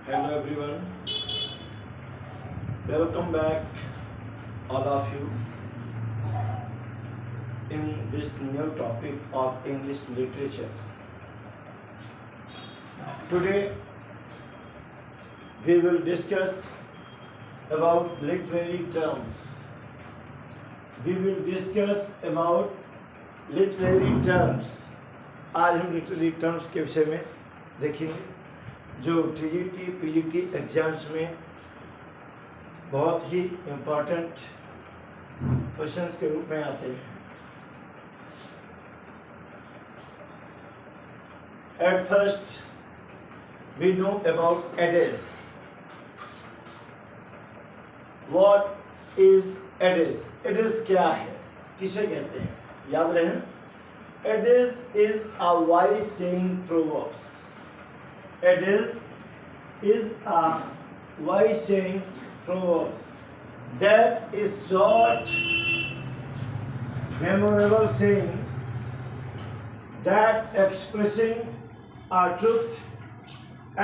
Hello everyone, welcome back all of you in this new topic of English literature. Today we will discuss about literary terms. We will discuss about literary terms. आज हम literary terms के विषय में देखेंगे जो TGT PGT exams में बहुत ही important questions के रूप में आते हैं. At first we know about adage. What is adage? Adage क्या है, किसे कहते हैं? याद रहे, adage is a wise saying proverbs. Adage is a wise saying proverb that is short, memorable saying that expressing a truth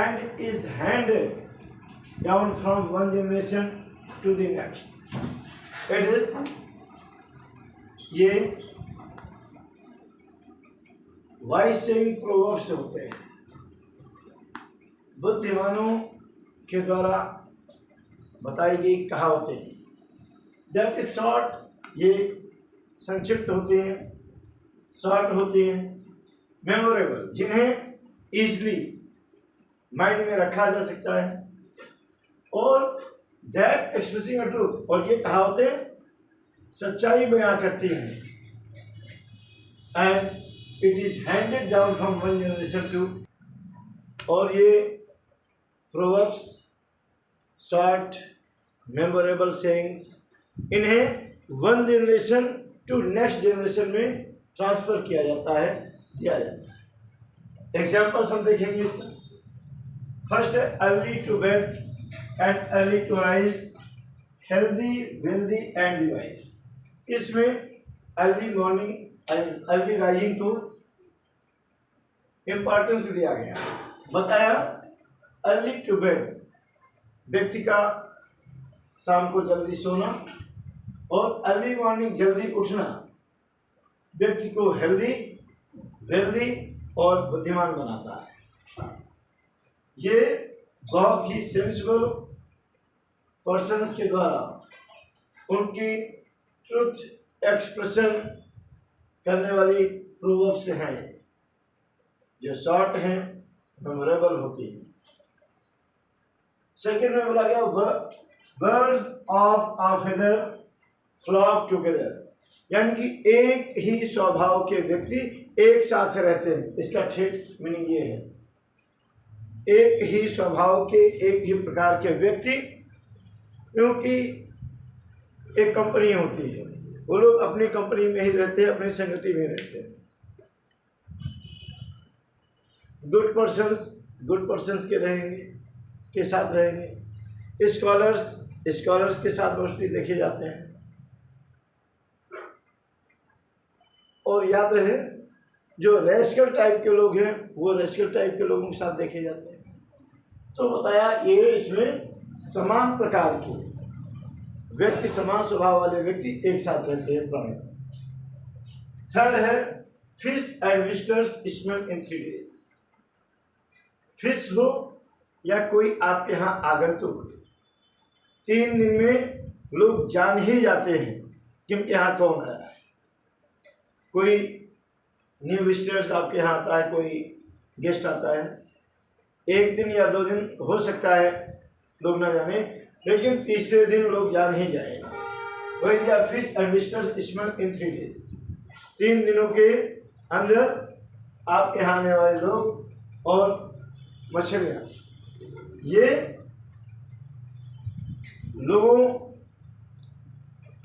and is handed down from one generation to the next. Adage ये wise saying proverbs होते हैं, बुद्धिमानों के द्वारा बताई गई कहावतें. That is short, ये संक्षिप्त होती हैं, शॉर्ट होती हैं. मेमोरेबल, जिन्हें इजली माइंड में रखा जा सकता है. और दैट एक्सप्रेसिंग अ ट्रूथ, और ये कहावतें सच्चाई बयां करती हैं. And it is handed down from one generation to, और ये प्रोवर्ब्स, शॉर्ट मेमोरेबल सेइंग्स, इन्हें one generation to next generation में ट्रांसफर किया जाता है, दिया जाता है. एग्जाम्पल्स हम देखेंगे इसका. फर्स्ट है early to bed and early to rise, healthy wealthy and wise. इसमें early morning and early rising को इम्पोर्टेंस दिया गया. बताया अर्ली टू बेड, व्यक्ति का शाम को जल्दी सोना, और अर्ली मॉर्निंग जल्दी उठना व्यक्ति को हेल्दी वेल्दी और बुद्धिमान बनाता है. ये बहुत ही सेंसिबल पर्सन्स के द्वारा उनकी ट्रुथ एक्सप्रेशन करने वाली प्रोवर्ब्स हैं जो शॉर्ट हैं, मेमोरेबल होती है. सेकेंड में बोला गया birds of a feather flock together, यानी कि एक ही स्वभाव के व्यक्ति एक साथ रहते हैं. इसका ठेठ मीनिंग ये है, एक ही स्वभाव के, एक ही प्रकार के व्यक्ति, क्योंकि एक कंपनी होती है, वो लोग अपनी कंपनी में ही रहते हैं, अपनी संगति में रहते हैं. गुड पर्सन्स के रहेंगे, के साथ रहेंगे. स्कॉलर्स के साथ मोस्टली देखे जाते हैं. और याद रहे, जो रेस्कल टाइप के लोग हैं वो रेस्कल टाइप के लोगों के साथ देखे जाते हैं. तो बताया ये इसमें समान प्रकार के व्यक्ति, समान स्वभाव वाले व्यक्ति एक साथ रहते हैं, प्राणी. थर्ड है fish and visitors smell in 3 days. Fish हो या कोई आपके यहाँ आगंतुक, 3 दिन में लोग जान ही जाते हैं कि उनके यहाँ कौन आया है. कोई न्यू विजिटर्स आपके यहाँ आता है, कोई गेस्ट आता है, 1 दिन या 2 दिन हो सकता है लोग ना जाने, लेकिन तीसरे दिन लोग जान ही जाएंगे. वही क्या, fish and visitors smell in 3 days. 3 दिनों के अंदर आपके यहाँ आने वाले लोग और मछलियाँ, ये लोगों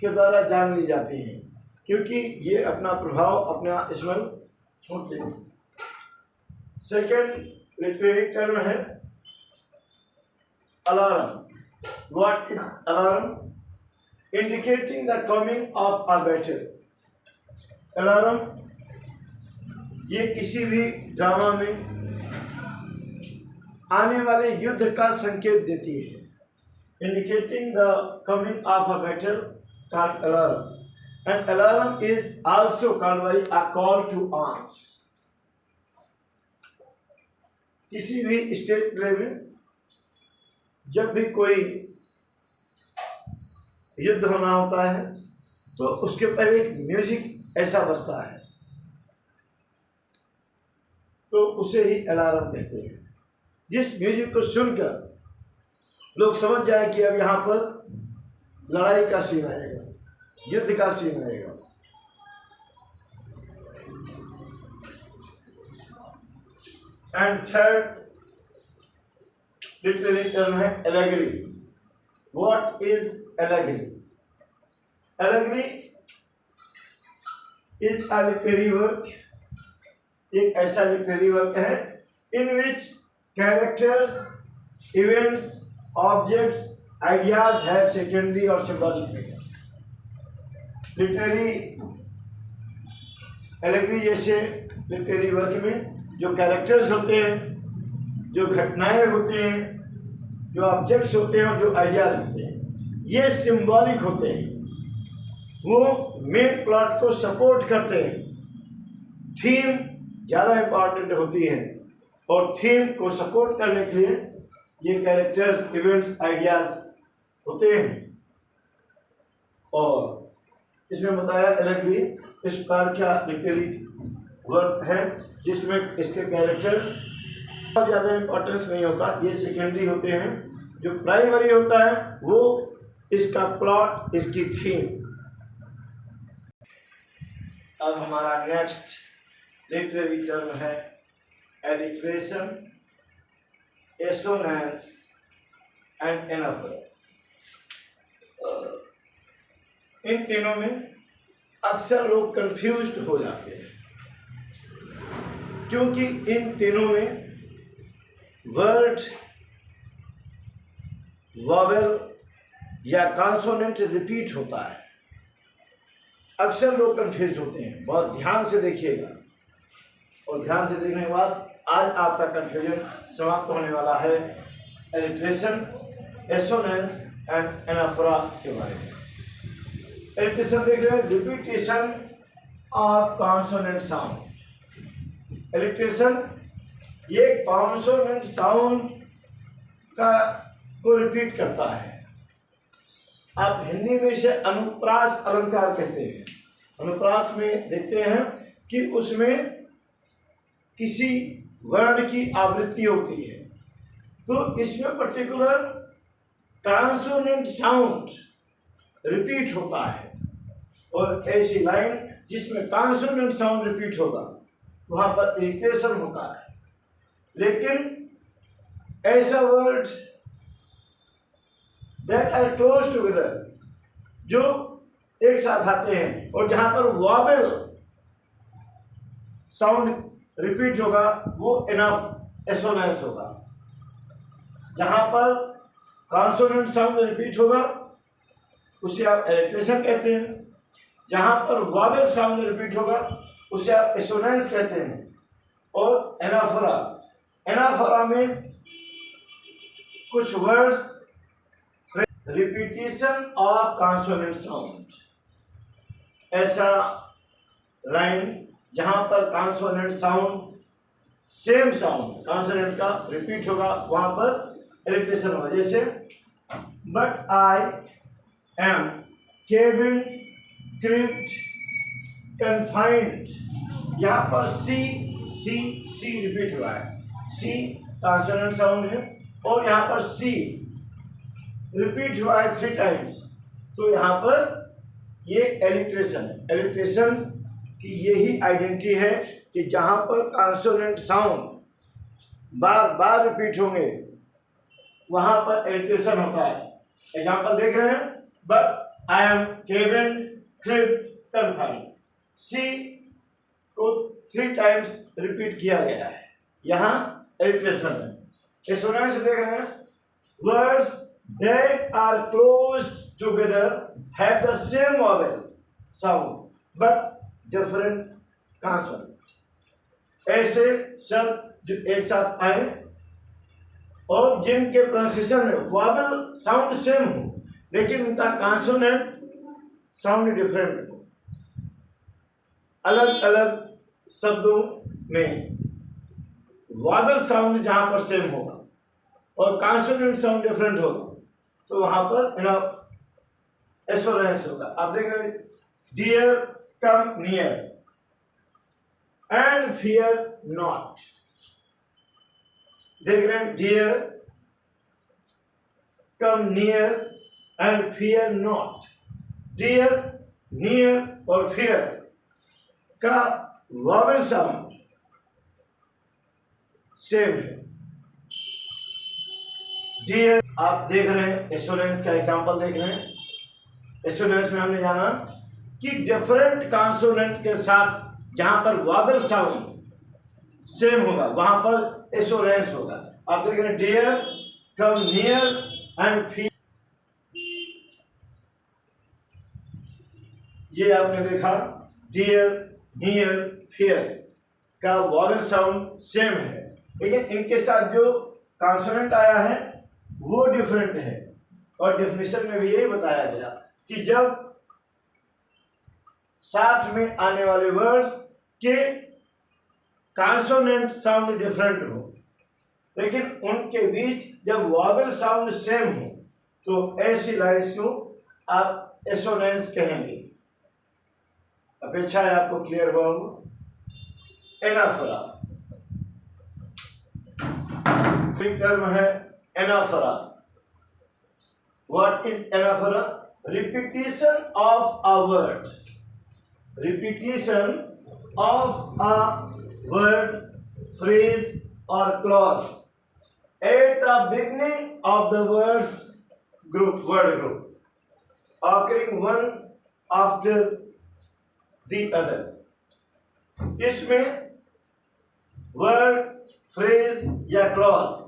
के द्वारा जान ली जाती हैं, क्योंकि ये अपना प्रभाव, अपना स्मेल छोड़ते हैं. सेकेंड लिटरेरी टर्म है alarm. What is alarm? Indicating the coming of a battle. Alarm ये किसी भी ड्रामा में आने वाले युद्ध का संकेत देती है, indicating the coming of a battle called alarm, and alarm is also called by a call to arms. किसी भी स्टेट प्ले में जब भी कोई युद्ध होना होता है तो उसके पहले एक म्यूजिक ऐसा बजता है, तो उसे ही अलार्म कहते हैं। जिस म्यूजिक को सुनकर लोग समझ जाए कि अब यहाँ पर लड़ाई का सीन आएगा, युद्ध का सीन आएगा। एंड थर्ड लिटरेरी टर्म है allegory. What is allegory? Allegory is a literary work, एक ऐसा लिटरेरी वर्क है in which characters, events, objects, ideas have secondary और सिंबॉलिक मीनिंग। लिटरेरी एलेगरी जैसे लिटरेरी वर्क में जो कैरेक्टर्स होते हैं, जो घटनाएं होती हैं, जो ऑब्जेक्ट्स होते हैं और जो आइडियाज होते हैं, ये सिंबॉलिक होते हैं। वो मेन प्लॉट को सपोर्ट करते हैं। थीम ज़्यादा इम्पॉर्टेंट होती है और थीम को सपोर्ट करने के लिए ये कैरेक्टर्स, इवेंट्स, आइडियाज होते हैं। और इसमें बताया एलेगरी इस प्रकार का लिटरेरी वर्क है जिसमें इसके कैरेक्टर्स बहुत ज़्यादा इम्पोर्टेंस नहीं होता, ये सेकेंडरी होते हैं। जो प्राइमरी होता है वो इसका प्लॉट, इसकी थीम। अब हमारा नेक्स्ट लिटरेरी टर्म है एलिट्रेशन, एसोनेंस एंड एनाफोरा। इन तीनों में अक्सर लोग कंफ्यूज्ड हो जाते हैं क्योंकि इन तीनों में वर्ड, वॉवेल या कॉन्सोनेंट रिपीट होता है। अक्सर लोग कंफ्यूज होते हैं। बहुत ध्यान से देखिएगा और ध्यान से देखने के बाद आज आपका कंफ्यूजन समाप्त होने वाला है एलिट्रेशन, एसोनेंस एंड एनाफोरा के बारे में। एलिट्रेशन देख रहे हैं, repetition of consonant sound. Alliteration ये कॉन्सोनेंट साउंड को रिपीट करता है। आप हिंदी में इसे अनुप्रास अलंकार कहते हैं। अनुप्रास में देखते हैं कि उसमें किसी वर्ण की आवृत्ति होती है, तो इसमें पर्टिकुलर कॉन्सोनेंट साउंड रिपीट होता है। और ऐसी लाइन जिसमें कॉन्सोनेंट साउंड रिपीट होगा वहां पर इरिटेशन होता है। लेकिन ऐसा word that are close together, जो एक साथ आते हैं और जहां पर वॉवेल साउंड रिपीट होगा वो इनफ एसोनेंस होगा। जहां पर कॉन्सोनेंट साउंड रिपीट होगा उसे आप एलिट्रेशन कहते हैं। जहां पर वॉवेल साउंड रिपीट होगा उसे आप एसोनेंस कहते हैं। और एनाफोरा, एनाफोरा में कुछ words repetition of consonant sound, ऐसा लाइन जहां पर consonant sound, same sound consonant का रिपीट होगा वहां पर एलिट्रेशन होगा। जैसे but I am cabin, crypt, confined, यहाँ पर सी सी सी रिपीट हुआ है। सी कॉन्सोनेंट साउंड है और यहाँ पर सी रिपीट हुआ है 3 टाइम्स, तो यहाँ पर ये एलिट्रेशन है। एलिट्रेशन की यही आइडेंटिटी है कि जहाँ पर कॉन्सोनेंट साउंड बार बार रिपीट होंगे वहाँ पर एलिट्रेशन होता है। एग्जाम्पल देख रहे हैं, but I am cabin, crypt, confined. See को 3 टाइम्स रिपीट किया गया है, यहाँ एलिट्रेशन है। एसोनेंस देख रहे हैं, words that are close together have the same vowel sound but different consonant। ऐसे शब्द जो एक साथ आए और जिनके प्रोनाउंसिएशन में वॉवल साउंड सेम हो लेकिन उनका कॉन्सोनेंट साउंड डिफरेंट हो। अलग अलग शब्दों में वॉवल साउंड जहां पर सेम होगा और कॉन्सोनेंट साउंड डिफरेंट होगा तो वहां पर एसोनेंस होगा। आप देख रहे हैं dear come near and fear not. देख रहे हैं dear come near and fear not. Dear, near और फियर का वॉवल साउंड सेम है। डियर आप देख रहे हैं एसोनेंस का एग्जांपल देख रहे हैं। एसोनेंस में हमने जाना कि डिफरेंट कॉन्सोनेंट के साथ जहां पर वॉवल साउंड सेम होगा वहां पर एसोनेंस होगा। आप देख रहे हैं dear come near and fear. ये आपने देखा डियर, नियर, फियर का वॉवल साउंड सेम है लेकिन इनके साथ जो कॉन्सोनेंट आया है वो डिफरेंट है। और डेफिनेशन में भी यही बताया गया कि जब साथ में आने वाले वर्ड्स के कॉन्सोनेंट साउंड डिफरेंट हो लेकिन उनके बीच जब वॉवल साउंड सेम हो तो ऐसी लाइंस को आप एसोनेंस कहेंगे। अपेक्षा है आपको क्लियर हुआ होगा। एनाफोरा टर्म है anaphora. What is anaphora? Repetition of a word. Repetition of a word, phrase or clause at the beginning of the word group, occurring one after the other। इसमें word, phrase या clause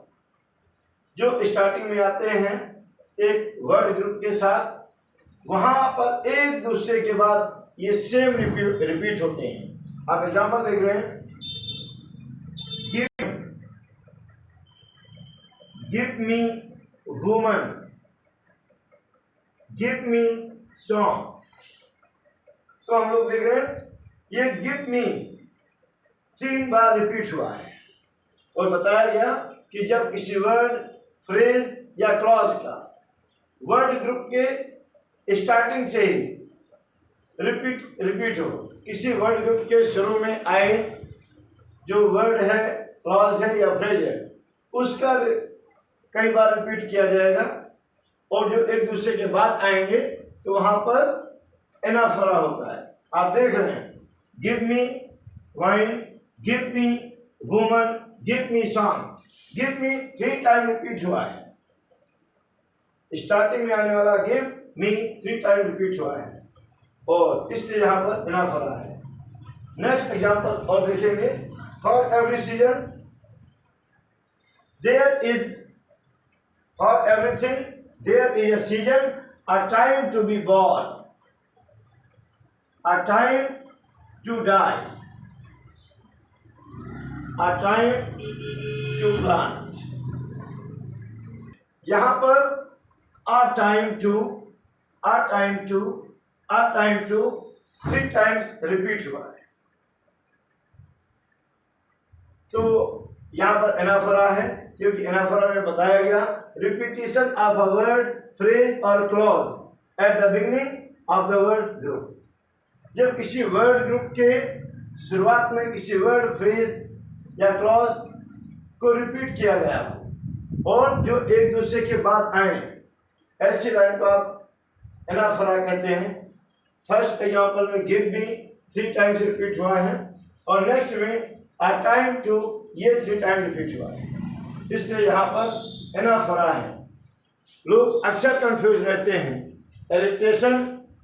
जो starting में आते हैं एक word group के साथ वहां पर एक दूसरे के बाद ये सेम रिपीट होते हैं। आप एग्जांपल देख रहे हैं give me woman, give me song. तो हम लोग देख रहे हैं ये गिव मी 3 बार रिपीट हुआ है और बताया गया कि जब किसी वर्ड, फ्रेज या क्लॉज का वर्ड ग्रुप के स्टार्टिंग से ही रिपीट हो, किसी वर्ड ग्रुप के शुरू में आए जो वर्ड है, क्लॉज है या फ्रेज है उसका कई बार रिपीट किया जाएगा और जो एक दूसरे के बाद आएंगे तो वहां पर एनाफोरा होता है। आप देख रहे हैं give me wine, give me woman, give me song. Give me 3 time repeat हुआ है। स्टार्टिंग में आने वाला गिव मी 3 टाइम रिपीट हुआ है और इसलिए यहां पर एनाफोरा है। नेक्स्ट एग्जांपल और देखेंगे। For every season there is, for everything there is a season, a time to be born, a time to die, a time to plant। यहां पर a time to, a time to, a time to 3 times repeat हुआ है। तो यहां पर anaphora है क्योंकि anaphora में बताया गया repetition of a word, phrase और clause at the beginning of the word group. जब किसी वर्ड ग्रुप के शुरुआत में किसी वर्ड, फ्रेज या क्लॉज को रिपीट किया गया और जो एक दूसरे के बाद आए ऐसी लाइन को आप एनाफोरा कहते हैं। फर्स्ट एग्जांपल में गिव मी 3 टाइम्स रिपीट हुआ है और नेक्स्ट में अ टाइम टू ये 3 टाइम रिपीट हुआ है, इसलिए यहाँ पर एनाफोरा है। लोग अक्सर कंफ्यूज रहते हैं alliteration,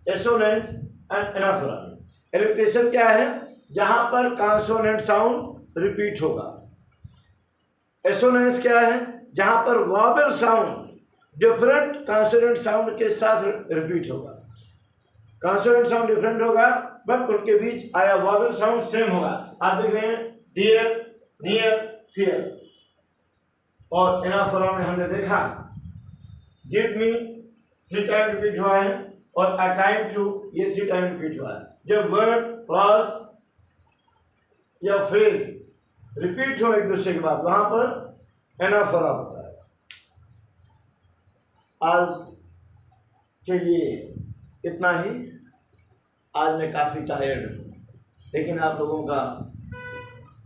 assonance and anaphora. Alliteration क्या है? जहां पर कॉन्सोनेंट साउंड रिपीट होगा। एसोनेंस क्या है? जहां पर vowel sound different consonant sound के साथ रिपीट होगा। कॉन्सोनेंट साउंड डिफरेंट होगा बट उनके बीच आया वॉवल साउंड सेम होगा। आप देख रहे हैं डियर, नियर, फियर और एनाफोरा में हमने देखा गिव मी 3 टाइम रिपीट हुआ है और अ टाइम टू ये 3 टाइम रिपीट हुआ है। जब वर्ड क्लॉज या फ्रेज रिपीट हो एक दूसरे के बाद वहां पर एनाफोरा होता है। आज के लिए इतना ही। आज मैं काफ़ी टायर्ड हूँ, लेकिन आप लोगों का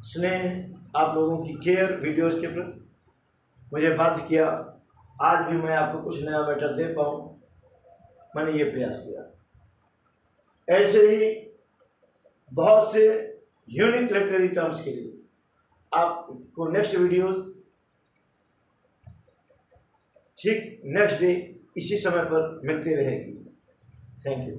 स्नेह, आप लोगों की केयर वीडियोस के प्रति मुझे बाध्य किया। आज भी मैं आपको कुछ नया मैटर दे पाऊँ, मैंने ये प्रयास किया। ऐसे ही बहुत से यूनिक लिटरेरी टर्म्स के लिए आपको नेक्स्ट वीडियोस ठीक नेक्स्ट डे इसी समय पर मिलती रहेगी। Thank you.